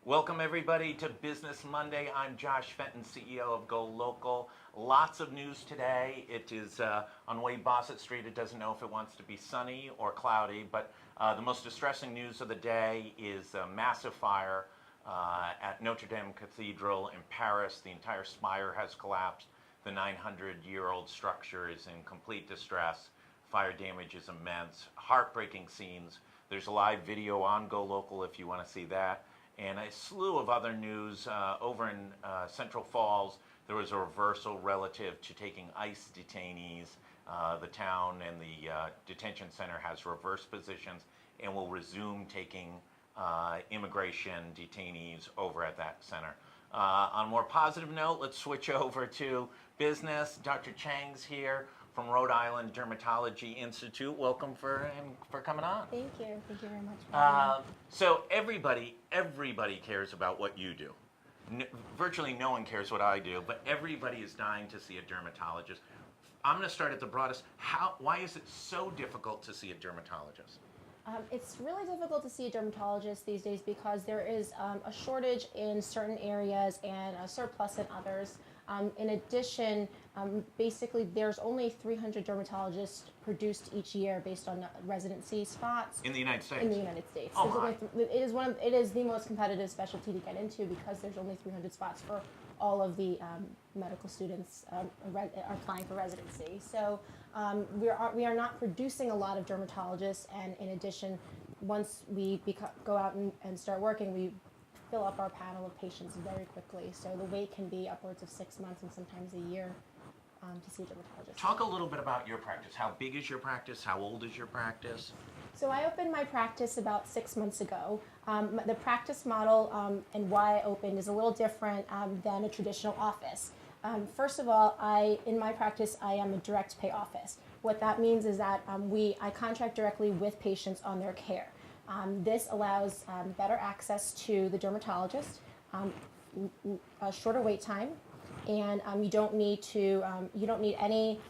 Welcome everybody to Business Monday. I'm Josh Fenton, CEO of Go Local. Lots of news today. It is on Wade Bossett Street. It doesn't know if it wants to be sunny or cloudy, but the most distressing news of the day is a massive fire at Notre Dame Cathedral in Paris. The entire spire has collapsed. The 900-year-old structure is in complete distress. Fire damage is immense. Heartbreaking scenes. There's a live video on Go Local if you want to see that. And a slew of other news over in Central Falls. There was a reversal relative to taking ICE detainees. The town and the detention center has reversed positions and will resume taking immigration detainees over at that center. On a more positive note, let's switch over to business. Dr. Chang's here from Rhode Island Dermatology Institute. Welcome for coming on. Thank you. Thank you very much. So everybody cares about what you do. Virtually no one cares what I do, but everybody is dying to see a dermatologist. I'm going to start at the broadest. Why is it so difficult to see a dermatologist? It's really difficult to see a dermatologist these days because there is a shortage in certain areas and a surplus in others. In addition, basically there's only 300 dermatologists produced each year based on residency spots. In the United States? In the United States. Oh, it is the most competitive specialty to get into because there's only 300 spots for all of the medical students are applying for residency. So we are not producing a lot of dermatologists, and in addition, once we go out and start working, we fill up our panel of patients very quickly. So the wait can be upwards of 6 months and sometimes a year to see a dermatologist. Talk a little bit about your practice. How big is your practice? How old is your practice? So I opened my practice about 6 months ago. The practice model and why I opened is a little different than a traditional office. First of all, in my practice, I am a direct pay office. What that means is that I contract directly with patients on their care. This allows better access to the dermatologist, a shorter wait time, and you don't need any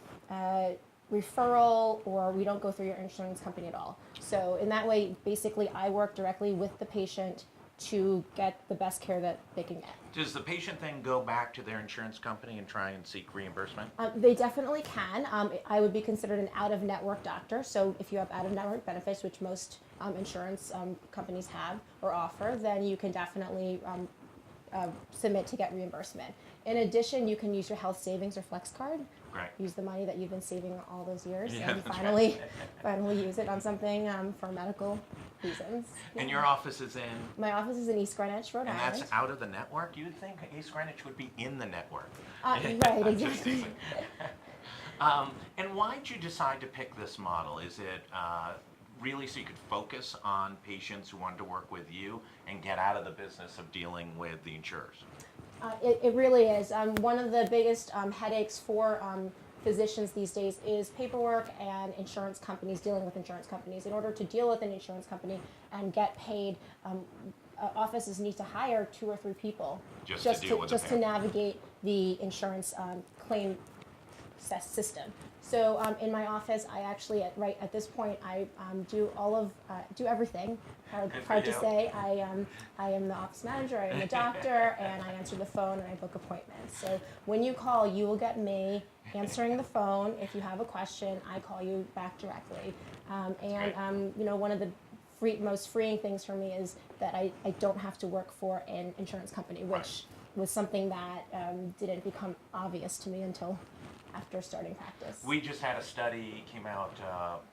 referral, or we don't go through your insurance company at all. So in that way, basically, I work directly with the patient to get the best care that they can get. Does the patient then go back to their insurance company and try and seek reimbursement? They definitely can. I would be considered an out-of-network doctor. So if you have out-of-network benefits, which most insurance companies have or offer, then you can definitely submit to get reimbursement. In addition, you can use your health savings or flex card. Right. Use the money that you've been saving all those years, Yeah, and that's finally right. use it on something for medical reasons. And Yeah. your office is in? My office is in East Greenwich, Rhode And Island. that's out of the network? You would think East Greenwich would be in the network. Right, exactly. And why did you decide to pick this model? Is it really so you could focus on patients who wanted to work with you and get out of the business of dealing with the insurers? It really is. One of the biggest headaches for physicians these days is paperwork and insurance companies, dealing with insurance companies. In order to deal with an insurance company and get paid, offices need to hire 2 or 3 people Just to navigate the insurance claim system. So in my office, I actually right at this point I do everything. Hard to say. I am the office manager. I am the doctor, and I answer the phone and I book appointments. So when you call, you will get me answering the phone. If you have a question, I call you back directly. One of the most freeing things for me is that I don't have to work for an insurance company, which was something that didn't become obvious to me until after starting practice. We just had a study came out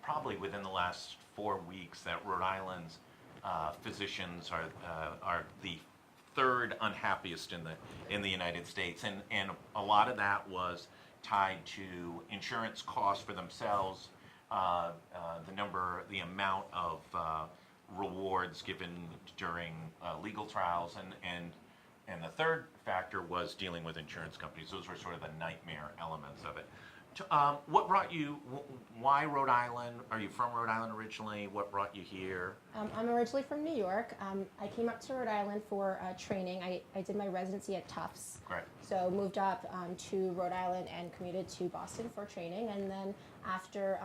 probably within the last 4 weeks that Rhode Island's physicians are the 3rd unhappiest in the United States, and a lot of that was tied to insurance costs for themselves, the amount of rewards given during legal trials, and the third factor was dealing with insurance companies. Those were sort of the nightmare elements of it. What brought you, why Rhode Island? Are you from Rhode Island originally? What brought you here? I'm originally from New York. I came up to Rhode Island for training. I did my residency at Tufts. Right. So moved up to Rhode Island and commuted to Boston for training. And then after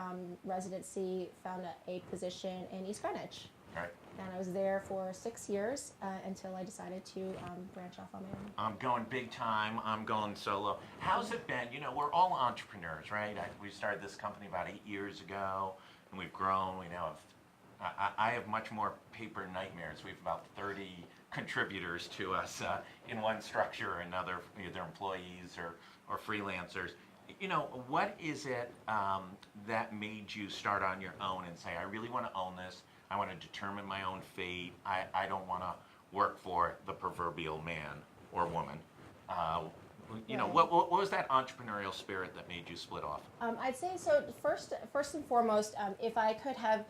residency, found a position in East Greenwich. Right. and I was there for 6 years until I decided to branch off on my own. I'm going big time. I'm going solo. How's it been? You know, we're all entrepreneurs, right? We started this company about 8 years ago, and we've grown. We now have, I have much more paper nightmares. We have about 30 contributors to us in one structure or another, either employees or freelancers. You know, what is it that made you start on your own and say, I really want to own this. I want to determine my own fate. I don't want to work for the proverbial man or woman. You know, what was that entrepreneurial spirit that made you split off? I'd say so. First and foremost, if I could have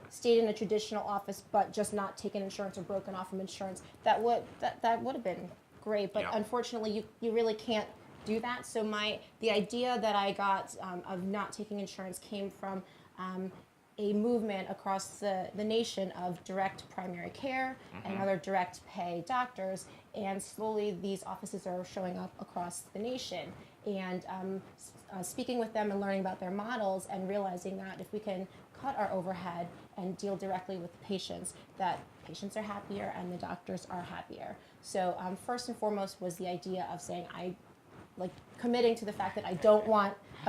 stayed in a traditional office but just not taken insurance or broken off from insurance, that would have been great. But unfortunately, you really can't do that. So the idea that I got of not taking insurance came from a movement across the nation of direct primary care and other direct pay doctors, and slowly these offices are showing up across the nation. And speaking with them and learning about their models and realizing that if we can cut our overhead and deal directly with the patients, that patients are happier and the doctors are happier. So first and foremost was the idea of saying committing to the fact that I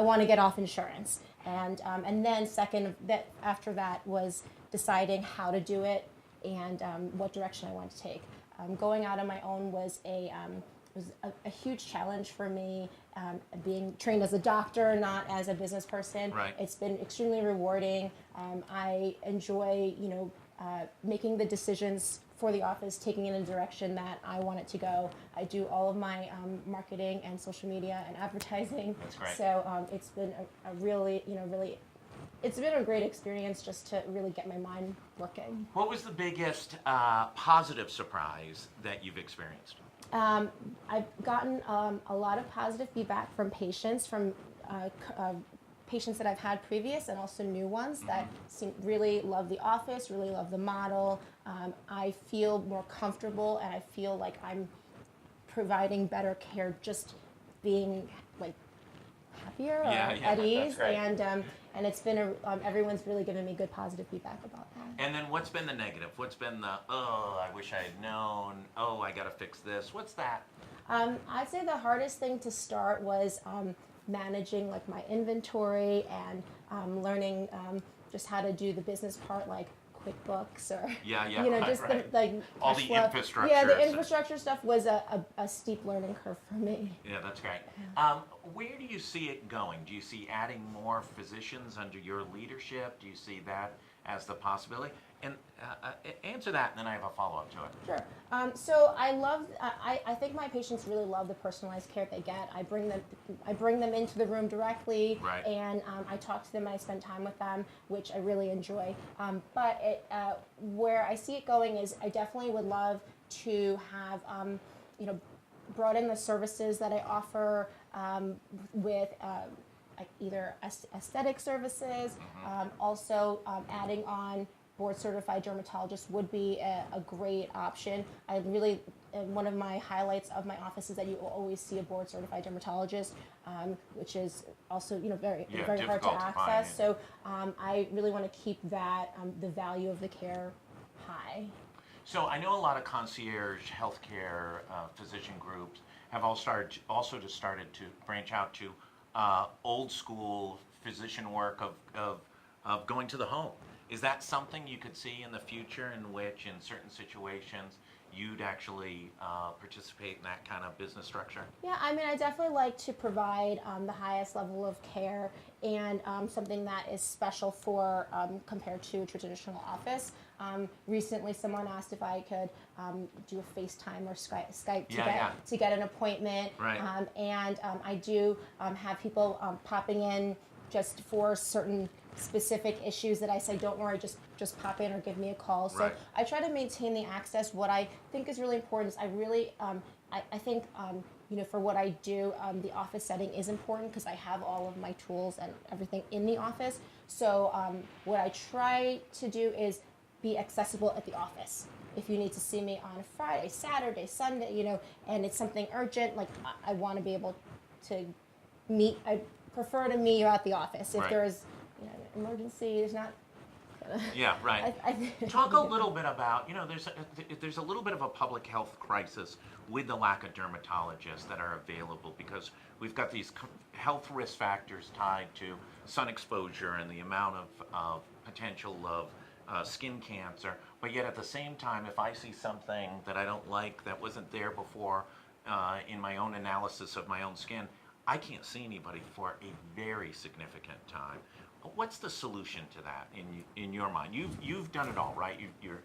want to get off insurance. And then second, that after that was deciding how to do it and what direction I wanted to take. Going out on my own was a huge challenge for me. Being trained as a doctor, not as a business person, it's been extremely rewarding. I enjoy, making the decisions for the office, taking it in a direction that I want it to go. I do all of my marketing and social media and advertising. That's great. So it's been a really, it's been a great experience just to really get my mind working. What was the biggest positive surprise that you've experienced? I've gotten a lot of positive feedback from patients, patients that I've had previous and also new ones that really love the office, really love the model. I feel more comfortable and I feel like I'm providing better care, just being happier or at ease. And it's been everyone's really given me good positive feedback about that. And then what's been the negative? What's been the, oh, I wish I had known, oh, I got to fix this? What's that? I'd say the hardest thing to start was managing my inventory and learning just how to do the business part, like QuickBooks or just all the infrastructure. Yeah, the infrastructure stuff was a steep learning curve for me. Yeah, that's great. Where do you see it going? Do you see adding more physicians under your leadership? Do you see that as the possibility? And answer that, and then I have a follow-up to it. Sure. So I think my patients really love the personalized care they get. I bring them into the room directly, and I talk to them. I spend time with them, which I really enjoy. But where I see it going is I definitely would love to have broaden the services that I offer with either aesthetic services, also adding on board certified dermatologist would be a great option. I really, one of my highlights of my office is that you will always see a board certified dermatologist, which is also very hard to access. So I really want to keep that the value of the care high. So I know a lot of concierge healthcare physician groups have also started to branch out to old school physician work of going to the home. Is that something you could see in the future in which, in certain situations, you'd actually participate in that kind of business structure? Yeah, I mean, I definitely like to provide the highest level of care and something that is special for compared to a traditional office. Recently, someone asked if I could do a FaceTime or Skype to get an appointment. And I do have people popping in just for certain specific issues that I say, don't worry, just pop in or give me a call. So I try to maintain the access. What I think is really important is I really, I think, for what I do, the office setting is important because I have all of my tools and everything in the office. So what I try to do is be accessible at the office. If you need to see me on a Friday, Saturday, Sunday, and it's something urgent, I want to be able to meet. I prefer to meet you at the office. If there is an emergency, there's not gonna. Yeah, right. I Talk a little bit about, there's a little bit of a public health crisis with the lack of dermatologists that are available because we've got these health risk factors tied to sun exposure and the amount of potential of skin cancer. But yet at the same time, if I see something that I don't like that wasn't there before in my own analysis of my own skin, I can't see anybody for a very significant time. What's the solution to that in your mind? You've done it all, right? You're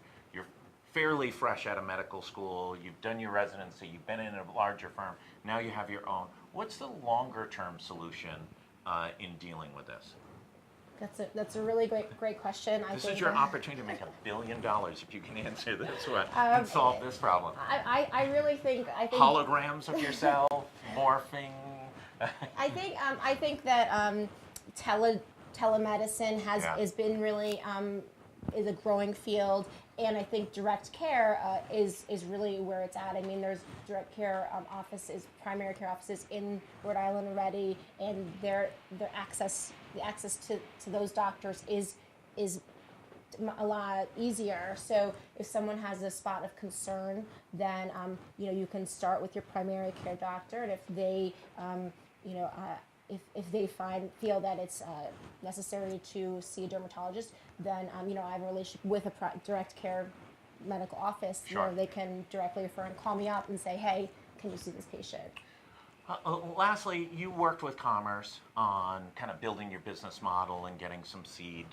fairly fresh out of medical school. You've done your residency. You've been in a larger firm. Now you have your own. What's the longer term solution in dealing with this? That's a really great question. This is your opportunity to make $1 billion if you can answer this one and solve this problem. I really think Holograms of yourself, morphing. I think that telemedicine has been really is a growing field, and I think direct care is really where it's at. I mean, there's direct care offices, primary care offices in Rhode Island already, and the access to those doctors is a lot easier. So if someone has a spot of concern, then you can start with your primary care doctor, and if they if they feel that it's necessary to see a dermatologist, then I have a relationship with a direct care medical office. Sure. They can directly refer and call me up and say, hey, can you see this patient? Lastly, you worked with Commerce on kind of building your business model and getting some seed.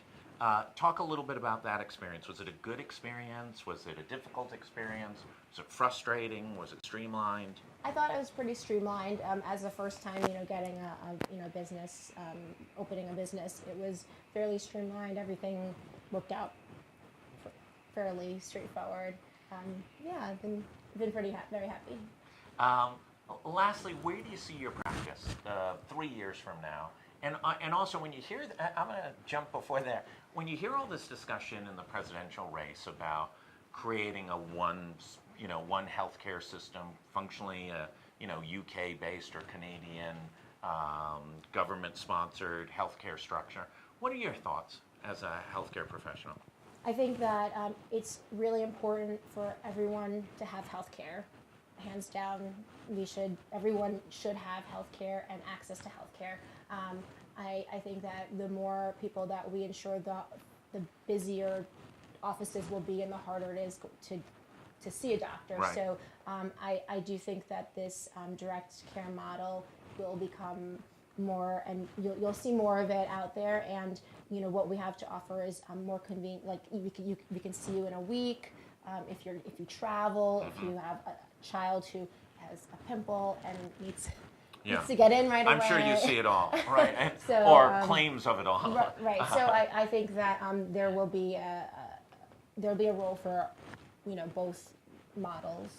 Talk a little bit about that experience. Was it a good experience? Was it a difficult experience? Was it frustrating? Was it streamlined? I thought it was pretty streamlined. As the first time, getting a business, opening a business, it was fairly streamlined. Everything worked out fairly straightforward. I've been very happy. Lastly, where do you see your practice 3 years from now? And also, when you hear, I'm going to jump before that. When you hear all this discussion in the presidential race about creating a one healthcare system, functionally, UK-based or Canadian government-sponsored healthcare structure, what are your thoughts as a healthcare professional? I think that it's really important for everyone to have healthcare. Hands down, everyone should have healthcare and access to healthcare. I think that the more people that we insure, the busier offices will be and the harder it is to see a doctor. Right. So I do think that this direct care model will become more, and you'll see more of it out there. And what we have to offer is more convenient. Like we can see you in a week. If you travel, if you have a child who has a pimple and needs to get in right away. I'm sure you see it all, right? So, or claims of it all. Right. So I think that there will be a role for both models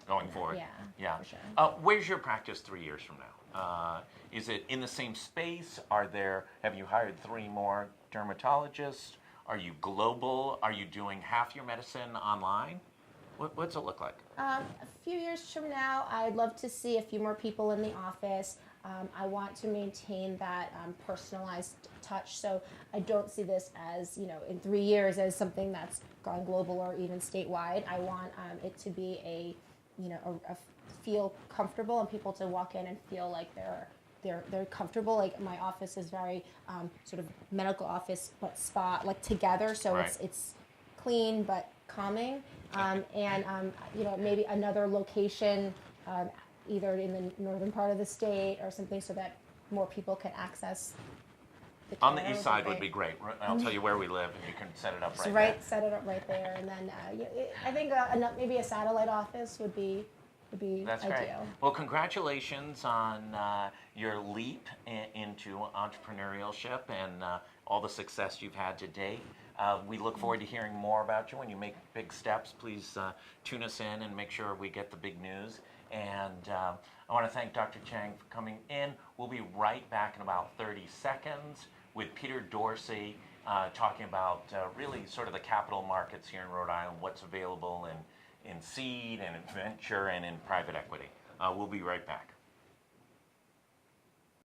going forward. Yeah. For sure. Where's your practice 3 years from now? Is it in the same space? Have you hired 3 more dermatologists? Are you global? Are you doing half your medicine online? What's it look like? A few years from now, I'd love to see a few more people in the office. I want to maintain that personalized touch. So I don't see this as, in 3 years as something that's gone global or even statewide. I want it to be a feel comfortable and people to walk in and feel like they're comfortable. Like my office is very sort of medical office but spa like together. So right. it's clean but calming. Maybe another location, either in the northern part of the state or something, so that more people can access the care. On the east side would be great. I'll tell you where we live, and you can set it up right there. Set it up right there, and then I think maybe a satellite office would be That's ideal. great. Well, congratulations on your leap into entrepreneurship and all the success you've had to date. We look forward to hearing more about you when you make big steps. Please tune us in and make sure we get the big news. And I want to thank Dr. Chang for coming in. We'll be right back in about 30 seconds with Peter Dorsey talking about really sort of the capital markets here in Rhode Island, what's available in seed and in venture and in private equity. We'll be right back.